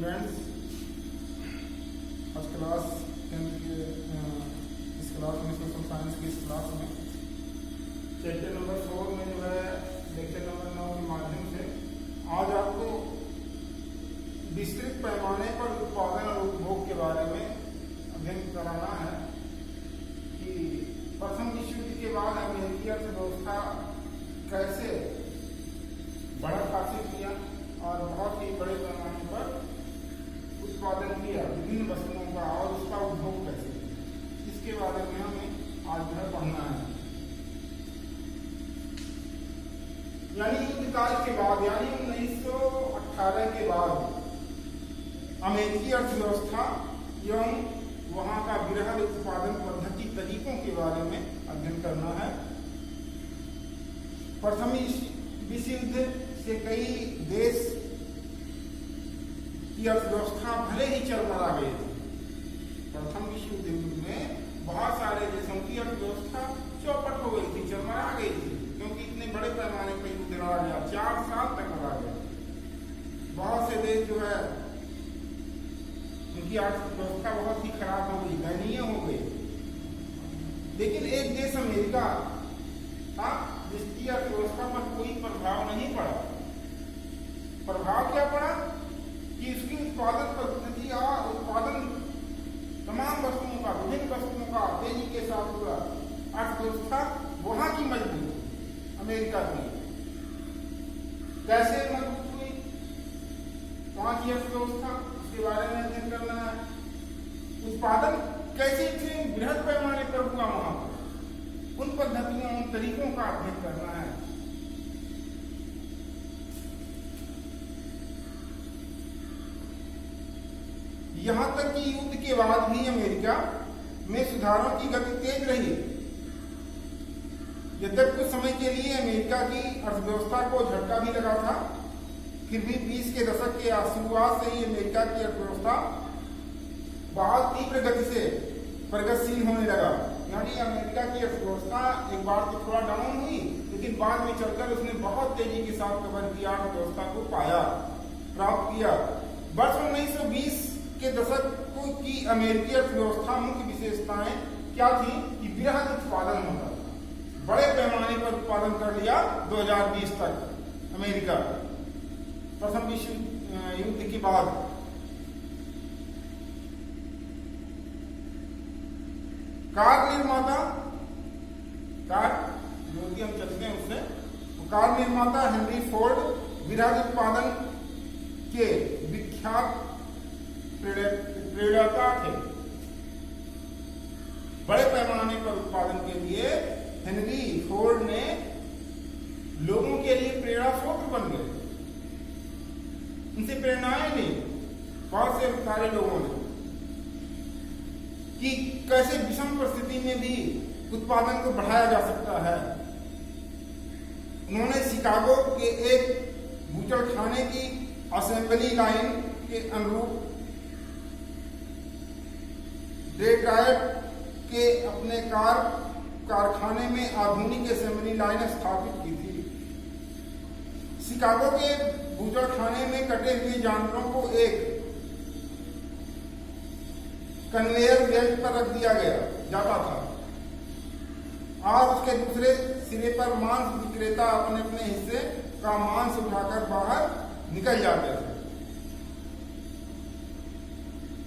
Students, first class इस class में social science की इस क्लास में चैप्टर नंबर 4 में जो है लेक्चर नंबर 9 के माध्यम से आज आपको विस्तृत पैमाने पर उत्पादन और उपभोग के बारे में अध्ययन कराना है कि प्रथम विश्व युद्ध के बाद अमेरिकी अर्थव्यवस्था कैसे बढ़त हासिल किया और बहुत ही बड़े पैमाने पर उत्पादन किया विभिन्न वस्तुओं का और उसका उपभोग कैसे, इसके बारे में हमें आज जो है पढ़ना है। यानी युद्ध काल के बाद यानी 1918 के बाद अमेरिकी अर्थव्यवस्था एवं वहां का वृहद उत्पादन पद्धति तरीकों के बारे में अध्ययन करना है। प्रथम विश्व युद्ध से कई देश की अर्थव्यवस्था भले ही चरमरा गई थी। प्रथम विश्व युद्ध में बहुत सारे देशों की अर्थव्यवस्था चौपट हो गई थी, चरमरा गई थी, क्योंकि इतने बड़े पैमाने पर युद्ध लड़ा गया, 4 साल तक लड़ा गया। बहुत से देश जो है उनकी अर्थव्यवस्था बहुत ही खराब हो गई, दयनीय हो गई। लेकिन एक देश अमेरिका था जिसकी अर्थव्यवस्था पर कोई प्रभाव नहीं पड़ा। प्रभाव क्या पड़ा कि उसकी उत्पादन पद्धति और उत्पादन तमाम वस्तुओं का, विभिन्न वस्तुओं का तेजी के साथ हुआ। अर्थव्यवस्था वहां की मजबूत, अमेरिका की कैसे मजबूत हुई, वहां की अर्थव्यवस्था, उसके बारे में अध्ययन करना है। उत्पादन कैसे इतने बृहद पैमाने पर हुआ वहां पर, उन पद्धतियों उन तरीकों का अध्ययन करना है। यहां तक कि युद्ध के बाद भी अमेरिका में सुधारों की गति तेज रही। यद्यपि कुछ समय के लिए अमेरिका की अर्थव्यवस्था को झटका भी लगा था, फिर भी 20 के दशक के शुरुआत से ही अमेरिका की अर्थव्यवस्था बहुत तीव्र गति से प्रगतिशील होने लगा। यानी अमेरिका की अर्थव्यवस्था एक बार तो थोड़ा डाउन हुई, लेकिन बाद में चलकर उसने बहुत तेजी के साथ कवर किया, अर्थव्यवस्था को पाया, प्राप्त किया। वर्ष 1920 के दशक की अमेरिकी अर्थव्यवस्था मुख्य विशेषताएं क्या थी कि वृहद उत्पादन होता था, बड़े पैमाने पर उत्पादन कर लिया 2020 तक अमेरिका प्रथम विश्व युद्ध के बाद। कार निर्माता, कार जो कि हम चलते हैं उससे, तो कार निर्माता हेनरी फोर्ड वृहद उत्पादन के विख्यात प्रेरणाता थे। बड़े पैमाने पर उत्पादन के लिए हेनरी फोर्ड ने लोगों के लिए प्रेरणा स्रोत बन गए। उनसे प्रेरणाएं ली बहुत से सारे लोगों ने कि कैसे विषम परिस्थिति में भी उत्पादन को बढ़ाया जा सकता है। उन्होंने शिकागो के एक बूचड़खाने की असेंबली लाइन के अनुरूप डेट्रॉयट के अपने कारखाने में आधुनिक असेंबली लाइन स्थापित की थी। शिकागो के बूचड़खाने में कटे हुए जानवरों को एक कन्वेयर बेल्ट पर रख दिया जाता था और उसके दूसरे सिरे पर मांस विक्रेता अपने अपने हिस्से का मांस उठाकर बाहर निकल जाते थे।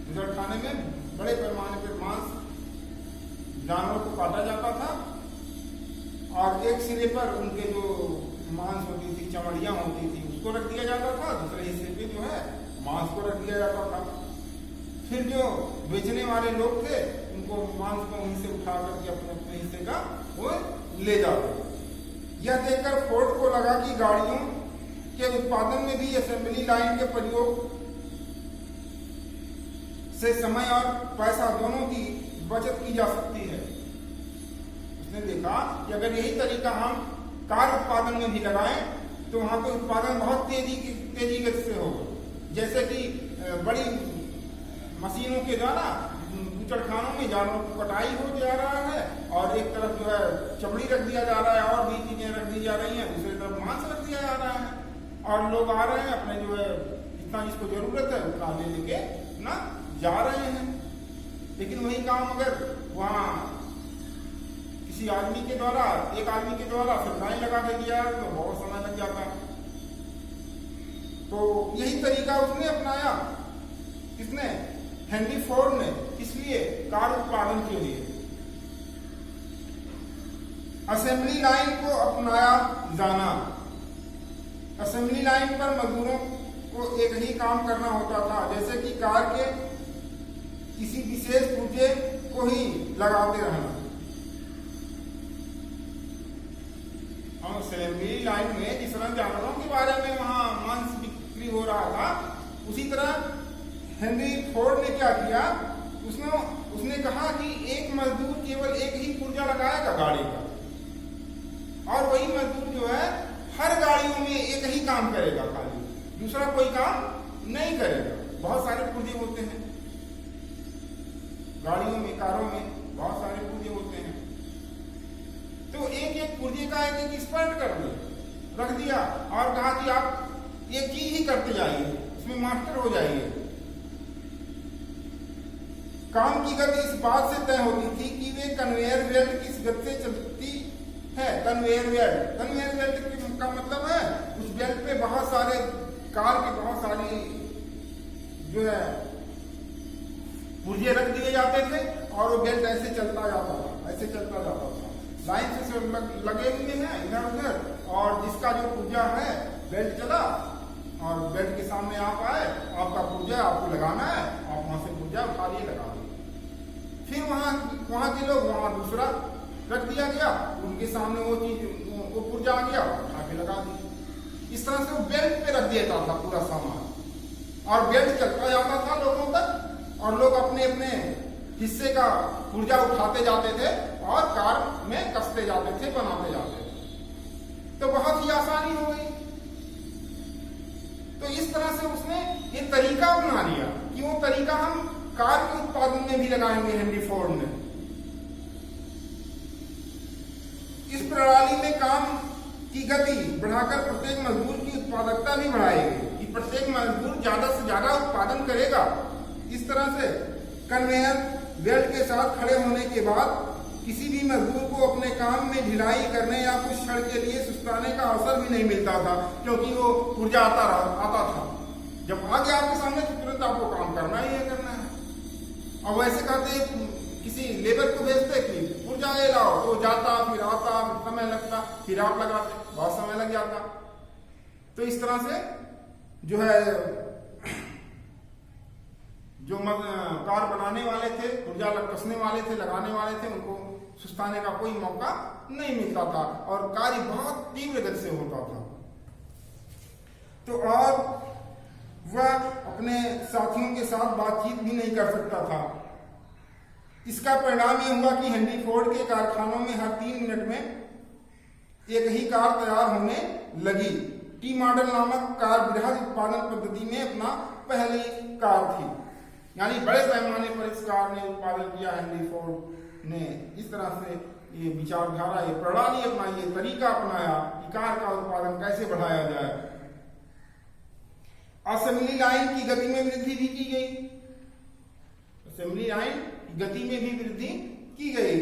बूचड़खाने में बड़े पैमाने पर मांस जानवरों को काटा जाता था और एक सिरे पर उनके जो मांस होती थी, चमड़ियां होती थी, उसको रख दिया जाता था, दूसरे हिस्से पे जो है मांस को रख दिया जाता था। फिर जो बेचने वाले लोग थे उनको मांस को वहीं से उठा करके अपने अपने हिस्से का वो ले जाते। यह देखकर फोर्ड को लगा कि गाड़ियों के उत्पादन में भी असेंबली लाइन के प्रयोग से समय और पैसा दोनों की बचत की जा सकती है। उसने देखा कि अगर यही तरीका हम कार उत्पादन में भी लगाएं तो वहां पे उत्पादन बहुत तेजी गति से होगा। जैसे कि बड़ी मशीनों के द्वारा बूचड़खानों में जानवरों को कटाई हो जा रहा है और एक तरफ जो है चमड़ी रख दिया जा रहा है और भी चीजें रख दी जा रही हैं, दूसरी तरफ मांस रख दिया जा रहा है और लोग आ रहे हैं अपने जो है जितना जिसको जरूरत है उतना ले लेके ना जा रहे हैं। लेकिन वही काम अगर वहाँ किसी आदमी के द्वारा, एक आदमी के द्वारा सप्लाई लगा के दिया तो बहुत समय लग जाता। तो यही तरीका उसने अपनाया, किसने? हेनरी फोर्ड ने। इसलिए कार उत्पादन के लिए असेंबली लाइन को अपनाया जाना। असेंबली लाइन पर मजदूरों को एक ही काम करना होता था, जैसे कि कार के किसी विशेष पुर्जे को ही लगाते रहना। और असेंबली लाइन में जिस तरह जानवरों के बारे में वहां मांस बिक्री हो रहा था, उसी तरह हेनरी फोर्ड ने क्या किया, उसने कहा कि एक मजदूर केवल एक ही पुर्जा लगाएगा गाड़ी का, और वही मजदूर जो है हर गाड़ियों में एक ही काम करेगा, खाली दूसरा कोई काम नहीं करेगा। बहुत सारे पुर्जे होते हैं गाड़ियों में, कारों में बहुत सारे पुर्जे होते हैं। तो एक एक पुर्जे का एक एक स्पर्ट कर दिया, रख दिया और कहा कि आप एक चीज ही करते जाइए, उसमें मास्टर हो जाइए। काम की गति इस बात से तय होती थी कि वे कन्वेयर बेल्ट किस गति से चलती है। कन्वेयर बेल्ट का मतलब है उस बेल्ट पे बहुत सारे कार के बहुत सारी जो है पुर्जे रख दिए जाते थे और वो बेल्ट ऐसे चलता जाता था, ऐसे चलता जाता था, लाइन से लगे हुए हैं इधर उधर, और जिसका जो पुर्जा है बेल्ट चला और बेल्ट के सामने आप आए, आपका पुर्जा आपको लगाना है, आप वहां से पुर्जा उठा लिए लगा दिए। फिर वहां के लोग वहां दूसरा रख दिया गया, उनके सामने वो चीज वो पुर्जा आ गया, उठा के लगा दिया। इस तरह से वो बेल्ट पे रख देता था पूरा सामान और बेल्ट चलता जाता था लोगों तक, और लोग अपने अपने हिस्से का पुर्जा उठाते जाते थे और कार में कसते जाते थे, बनाते जाते थे। तो बहुत ही आसानी हो गई। तो इस तरह से उसने ये तरीका अपना लिया कि वो तरीका हम कार के उत्पादन में भी लगाएंगे। हेनरी फोर्ड ने इस प्रणाली में काम की गति बढ़ाकर प्रत्येक मजदूर की उत्पादकता भी बढ़ाएगी कि प्रत्येक मजदूर ज्यादा से ज्यादा उत्पादन करेगा। इस तरह से कन्वेयर बेल्ट के साथ खड़े होने के बाद किसी भी मजदूर को अपने काम में ढिलाई करने या कुछ क्षण के लिए सुस्ताने का अवसर भी नहीं मिलता था, क्योंकि वो पुर्जा आता था। जब आ गया आपके सामने तो तुरंत आपको काम करना ही है, करना है। और वैसे कहते किसी लेबर को भेजते कि पुर्जा ये लाओ, तो जाता फिर आता, समय लगता, फिर आप लगाते, बहुत समय लग जाता। तो इस तरह से जो है जो कार बनाने वाले थे, पुर्जा कसने वाले थे, लगाने वाले थे, उनको सुस्ताने का कोई मौका नहीं मिलता था और कार्य बहुत तीव्र गति से होता था। तो और वह अपने साथियों के साथ बातचीत भी नहीं कर सकता था। इसका परिणाम यह हुआ कि हेनरी फोर्ड के कारखानों में हर 3 मिनट में एक ही कार तैयार होने लगी। टी मॉडल नामक कार बृहद उत्पादन पद्धति में अपना पहली कार थी, यानी बड़े पैमाने पर इस कार ने उत्पादन किया। हेनरी फोर्ड ने इस तरह से ये विचारधारा, ये प्रणाली अपनाई, ये तरीका अपनाया कि कार का उत्पादन कैसे बढ़ाया जाए। असेंबली लाइन की गति में वृद्धि भी की गई। असेंबली लाइन की गति में भी वृद्धि की गई।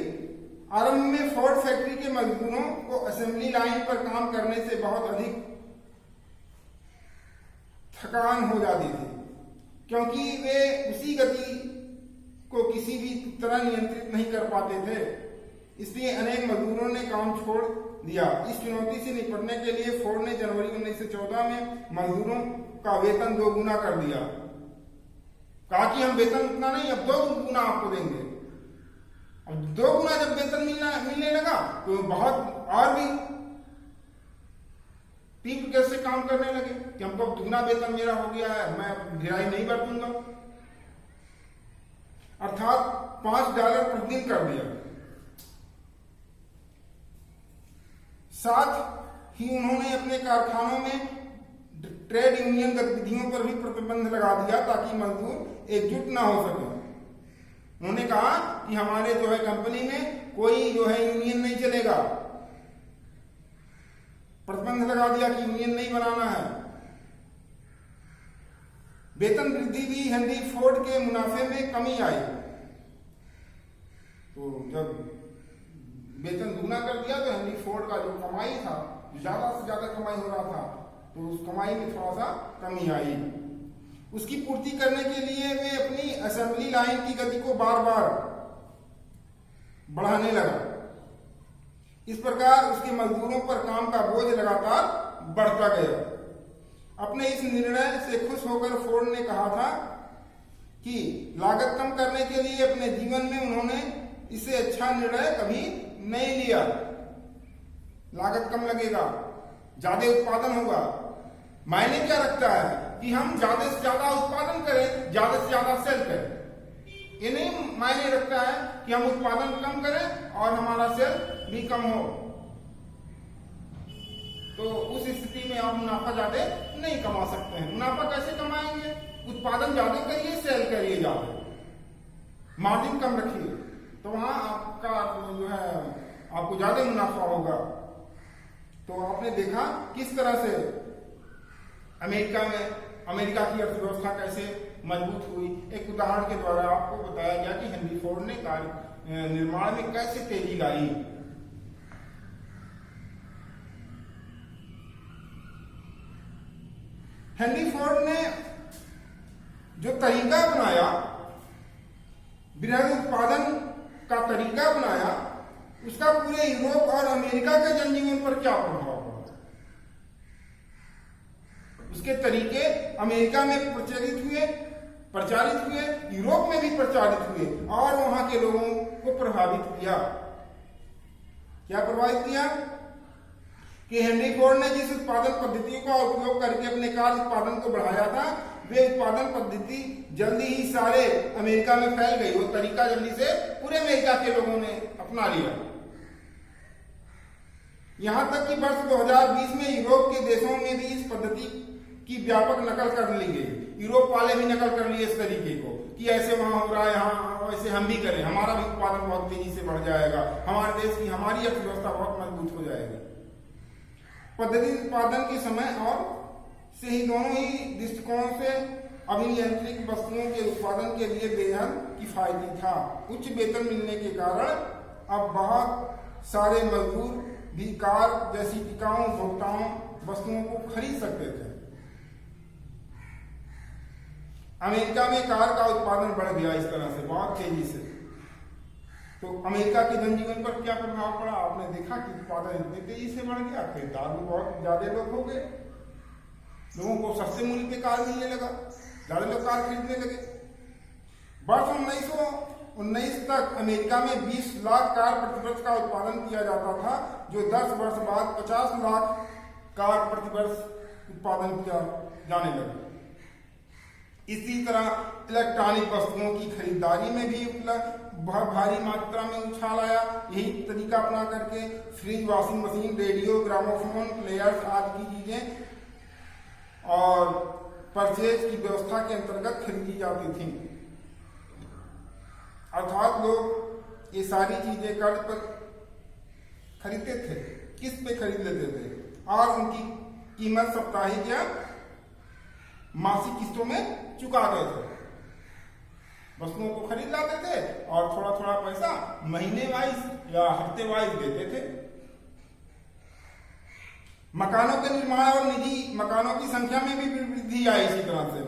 आरंभ में फोर्ड फैक्ट्री के मजदूरों को असेंबली लाइन पर काम करने से बहुत अधिक थकान हो जाती थी, क्योंकि वे उसी गति को किसी भी तरह नियंत्रित नहीं कर पाते थे। इसलिए अनेक मजदूरों ने काम छोड़ दिया। इस चुनौती से निपटने के लिए फोर्ड ने जनवरी 1914 में मजदूरों का वेतन 2 गुना कर दिया। कहा कि हम वेतन उतना नहीं, अब 2 गुना आपको देंगे। अब 2 गुना जब वेतन मिलने लगा तो बहुत और भी तीव्र कैसे काम करने लगे कि हमको दुगना वेतन मेरा हो गया है, मैं ढिलाई नहीं बरतूंगा, अर्थात $5 प्रतिदिन कर दिया। साथ ही उन्होंने अपने कारखानों में ट्रेड यूनियन गतिविधियों पर भी प्रतिबंध लगा दिया ताकि मजदूर एकजुट ना हो सके। उन्होंने कहा कि हमारे जो है कंपनी में कोई जो है यूनियन नहीं चलेगा, प्रतिबंध लगा दिया कि यूनियन नहीं बनाना है। वेतन वृद्धि भी हेनरी फोर्ड के मुनाफे में कमी आई। तो जब वेतन दुगना कर दिया तो हेनरी फोर्ड का जो कमाई था, ज्यादा से ज्यादा कमाई हो रहा था, तो उस कमाई में थोड़ा सा कमी आई। उसकी पूर्ति करने के लिए वे अपनी असेंबली लाइन की गति को बार बार बढ़ाने लगा। इस प्रकार उसके मजदूरों पर काम का बोझ लगातार बढ़ता गया। अपने इस निर्णय से खुश होकर फोर्ड ने कहा था कि लागत कम करने के लिए अपने जीवन में उन्होंने इससे अच्छा निर्णय कभी नहीं लिया। लागत कम लगेगा, ज्यादा उत्पादन होगा। मायने क्या रखता है कि हम ज्यादा से ज्यादा उत्पादन करें, ज्यादा से ज्यादा सेल करें। ये नहीं मायने रखता है कि हम उत्पादन कम करें और हमारा सेल भी कम हो। तो उस स्थिति में आप मुनाफा ज्यादा नहीं कमा सकते हैं। मुनाफा कैसे कमाएंगे? उत्पादन ज्यादा करिए, सेल करिए ज्यादा, मार्जिन कम रखिए, तो वहां आपका जो है आपको ज्यादा मुनाफा होगा। तो आपने देखा किस तरह से अमेरिका की अर्थव्यवस्था कैसे मजबूत हुई। एक उदाहरण के द्वारा आपको बताया गया कि हेनरी फोर्ड ने कार्य निर्माण में कैसे तेजी लाई। हेनरी फोर्ड ने जो तरीका बनाया, वृहद उत्पादन का तरीका बनाया, उसका पूरे यूरोप और अमेरिका के जनजीवन पर क्या प्रभाव पड़ा। उसके तरीके अमेरिका में प्रचारित हुए, यूरोप में भी प्रचारित हुए और वहां के लोगों को प्रभावित किया। क्या प्रभावित किया कि हेनरी फोर्ड ने जिस उत्पादन पद्धतियों का उपयोग करके अपने कार उत्पादन को बढ़ाया था, वे उत्पादन पद्धति जल्दी ही सारे अमेरिका में फैल गई। वो तरीका जल्दी से पूरे अमेरिका के लोगों ने अपना लिया। यहां तक कि वर्ष 2020 में यूरोप के देशों में भी इस पद्धति की व्यापक नकल कर ली गई। यूरोप वाले भी नकल कर लिए इस तरीके को कि ऐसे वहां हो रहा है, यहाँ ऐसे हम भी करें, हमारा भी उत्पादन बहुत तेजी से बढ़ जाएगा, हमारे देश की हमारी अर्थव्यवस्था बहुत मजबूत हो जाएगी। पद्धति उत्पादन के समय और से ही दोनों ही दृष्टिकोणों से अभियांत्रिक वस्तुओं के उत्पादन के लिए बेहद किफायती था। उच्च वेतन मिलने के कारण अब बहुत सारे मजदूर भी कार जैसी टिकाऊ उपभोक्ताओं वस्तुओं को खरीद सकते थे। अमेरिका में कार का उत्पादन बढ़ गया इस तरह से बहुत तेजी से। तो अमेरिका के जनजीवन पर क्या प्रभाव पड़ा? आपने देखा कि उत्पादन इतनी तेजी से बढ़ गया, खरीदार भी बहुत ज्यादा लोग हो गए, लोगों को सस्ते मूल्य पे कार मिलने लगा, ज्यादा लोग कार खरीदने लगे। वर्ष 1919 तक अमेरिका में 20 लाख कार प्रतिवर्ष का उत्पादन किया जाता था, जो 10 वर्ष बाद 50 लाख कार प्रतिवर्ष उत्पादन किया जाने लगा। इसी तरह इलेक्ट्रॉनिक वस्तुओं की खरीदारी में भी बहुत भारी मात्रा में उछाल आया। यही तरीका अपना करके fridge, washing machine, radio, gramophone, players आदि की चीजें और परचेज की व्यवस्था के अंतर्गत खरीदी जाती थी। अर्थात लोग ये सारी चीजें कर्ज पर खरीदते थे, किस्त पे खरीद लेते थे और उनकी कीमत साप्ताहिक या मासिक किस्तों में चुका गए थे। वस्तुओं को खरीद लाते थे और थोड़ा थोड़ा पैसा महीने वाइज या हफ्ते वाइज देते थे। मकानों के निर्माण और निजी मकानों की संख्या में भी वृद्धि आई। इसी तरह से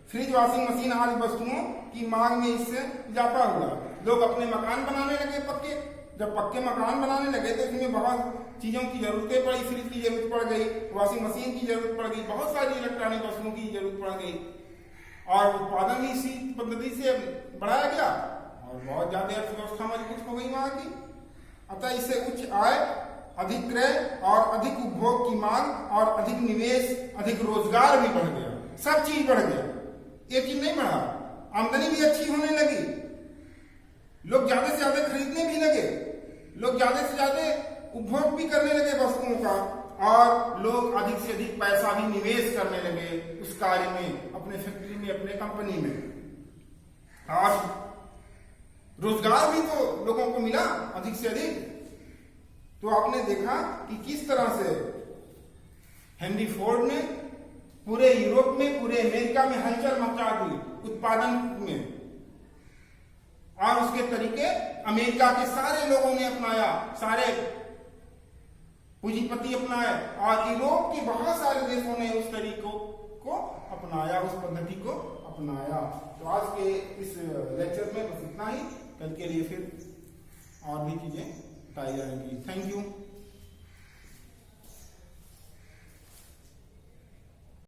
फ्रिज, वॉशिंग मशीन आदि वस्तुओं की मांग में इससे इजाफा हुआ। लोग अपने मकान बनाने लगे पक्के। जब पक्के मकान बनाने लगे तो इसमें बहुत चीजों की जरूरतें पड़ी। फ्रिज की जरूरत पड़ गई, वॉशिंग मशीन की जरूरत पड़ गई, बहुत सारी इलेक्ट्रॉनिक वस्तुओं की जरूरत पड़ गई और उत्पादन भी इसी पद्धति से बढ़ाया गया और बहुत ज्यादा अर्थव्यवस्था मजबूत हो गई वहां की। अतः इससे उच्च आय, अधिक क्रय और अधिक उपभोग की मांग और अधिक निवेश, अधिक रोजगार भी बढ़ गया। सब चीज बढ़ गया, एक चीज नहीं बढ़ा। आमदनी भी अच्छी होने लगी, लोग ज्यादा से ज्यादा खरीदने भी लगे, लोग ज्यादा से ज्यादा उपभोग भी करने लगे वस्तुओं का और लोग अधिक से अधिक पैसा भी निवेश करने लगे उस कार्य में, अपने फैक्ट्री में, अपने कंपनी में। और रोजगार भी तो लोगों को मिला अधिक से अधिक। तो आपने देखा कि किस तरह से हेनरी फोर्ड ने पूरे यूरोप में, पूरे अमेरिका में हलचल मचा दी उत्पादन में, और उसके तरीके अमेरिका के सारे लोगों ने अपनाया, सारे पूंजीपति अपनाए, और यूरोप के बहुत सारे देशों ने उस तरीकों को अपनाया, उस पद्धति को अपनाया। तो आज के इस लेक्चर में बस इतना ही। कल के लिए फिर और भी चीजें बताई जाएंगी। Thank you.